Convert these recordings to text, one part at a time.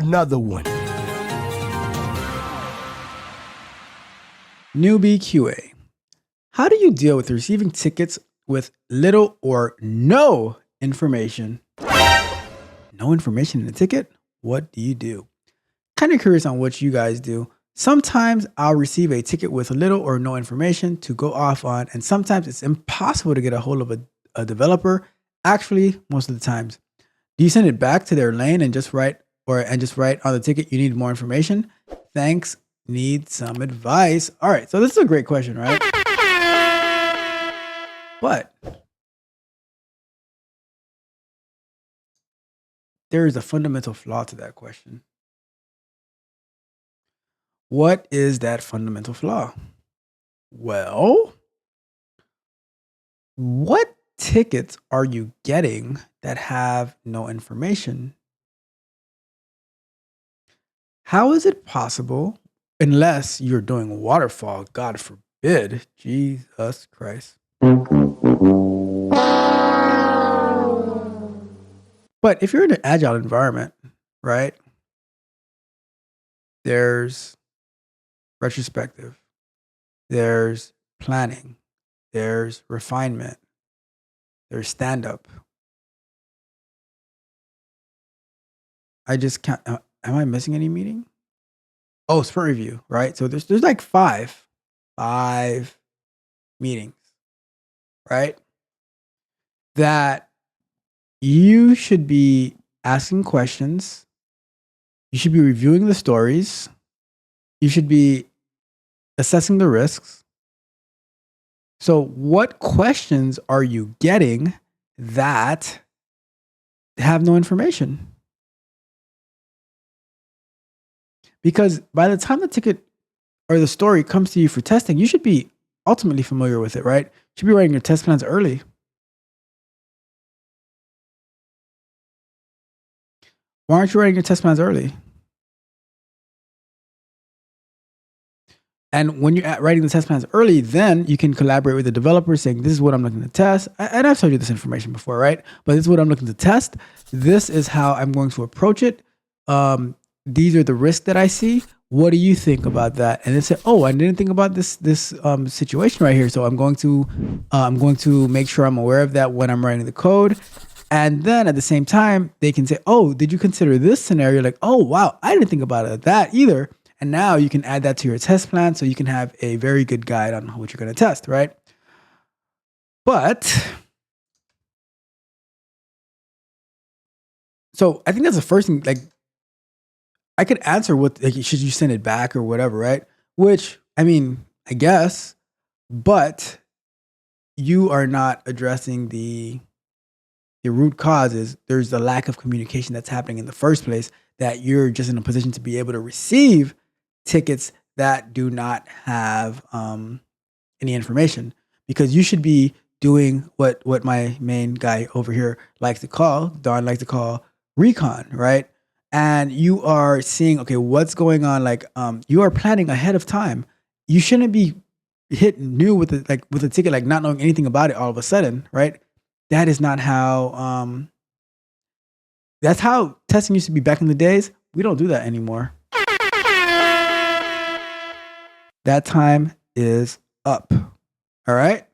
another one. Newbie QA. How do you deal with receiving tickets with little or no information? No information in the ticket? What do you do? Kind of curious on what you guys do. Sometimes I'll receive a ticket with little or no information to go off on, and sometimes it's impossible to get a hold of a developer. Actually, most of the times. Do you send it back to their lane and just write on the ticket you need more information? Thanks. Need some advice. All right, so this is a great question, right? But there is a fundamental flaw to that question. What is that fundamental flaw? Well, what tickets are you getting that have no information? How is it possible, unless you're doing waterfall, God forbid, Jesus Christ. But if you're in an agile environment, right, there's retrospective, there's planning, there's refinement, there's stand-up. I just can't, am I missing any meeting? Oh, sprint review, right? So there's like five meetings, right? That you should be asking questions. You should be reviewing the stories. You should be assessing the risks. So what questions are you getting that have no information? Because by the time the ticket or the story comes to you for testing, you should be ultimately familiar with it, right? You should be writing your test plans early. Why aren't you writing your test plans early? And when you're writing the test plans early, then you can collaborate with the developer saying, this is what I'm looking to test. And I've told you this information before, right? But this is what I'm looking to test. This is how I'm going to approach it. These are the risks that I see. What do you think about that? And they say, oh, I didn't think about this situation right here. So I'm going to make sure I'm aware of that when I'm writing the code. And then at the same time, they can say, oh, did you consider this scenario? Like, oh, wow, I didn't think about that either. And now you can add that to your test plan so you can have a very good guide on what you're going to test, right? But, so I think that's the first thing, like, I could answer what, like, should you send it back or whatever, right? Which, I mean, I guess, but you are not addressing the root causes. There's the lack of communication that's happening in the first place, that you're just in a position to be able to receive tickets that do not have any information, because you should be doing what my main guy over here likes to call, Don likes to call recon, right? And you are seeing, okay, what's going on? Like, you are planning ahead of time. You shouldn't be hit new with a ticket, like not knowing anything about it all of a sudden, right? That is not how, that's how testing used to be back in the days. We don't do that anymore. That time is up. All right?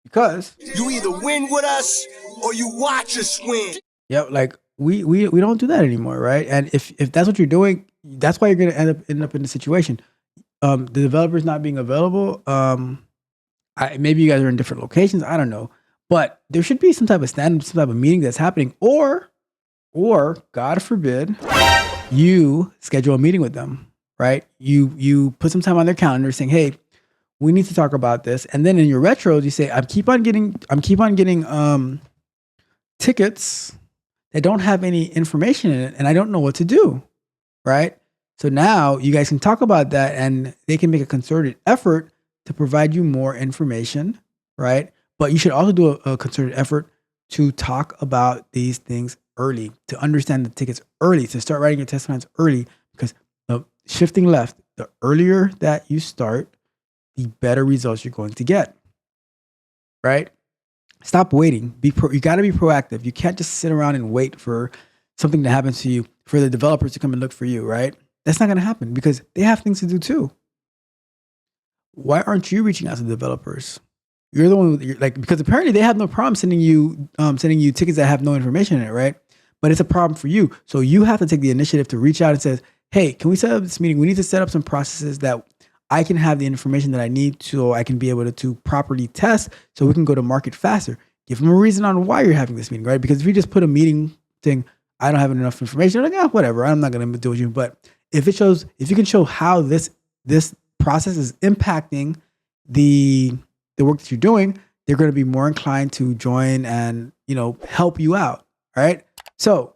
Because you either win with us or you watch us win. Yep, like we don't do that anymore, right? And if that's what you're doing, that's why you're gonna end up in the situation. The developer's not being available. Maybe you guys are in different locations. I don't know. But there should be some type of stand-up, some type of meeting that's happening, or God forbid, you schedule a meeting with them, right? You put some time on their calendar saying, hey, we need to talk about this. And then in your retros, you say, I'm keep on getting tickets that don't have any information in it, and I don't know what to do, right? So now you guys can talk about that, and they can make a concerted effort to provide you more information, right? But you should also do a concerted effort to talk about these things early, to understand the tickets early, to start writing your test plans early, because shifting left, the earlier that you start, the better results you're going to get, right? Stop waiting. You got to be proactive. You can't just sit around and wait for something to happen to you. for the developers to come and look for you, right? That's not going to happen because they have things to do too. Why aren't you reaching out to the developers? You're the one because apparently they have no problem sending you tickets that have no information in it, right? But it's a problem for you. So you have to take the initiative to reach out and say, hey, can we set up this meeting? We need to set up some processes that I can have the information that I need so I can be able to properly test so we can go to market faster. Give them a reason on why you're having this meeting, right? Because if you just put a meeting thing, I don't have enough information, they're like, whatever, I'm not going to do with you. But if you can show how this process is impacting the work that you're doing, they're going to be more inclined to join and, help you out. All right. So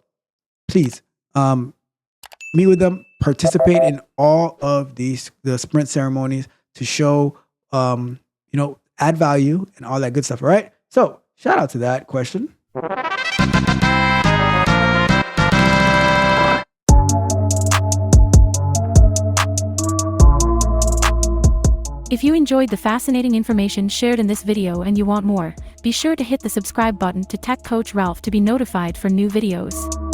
please, meet with them, participate in all of the sprint ceremonies to show, add value and all that good stuff. All right. So shout out to that question. If you enjoyed the fascinating information shared in this video and you want more, be sure to hit the subscribe button to Tech Coach Ralph to be notified for new videos.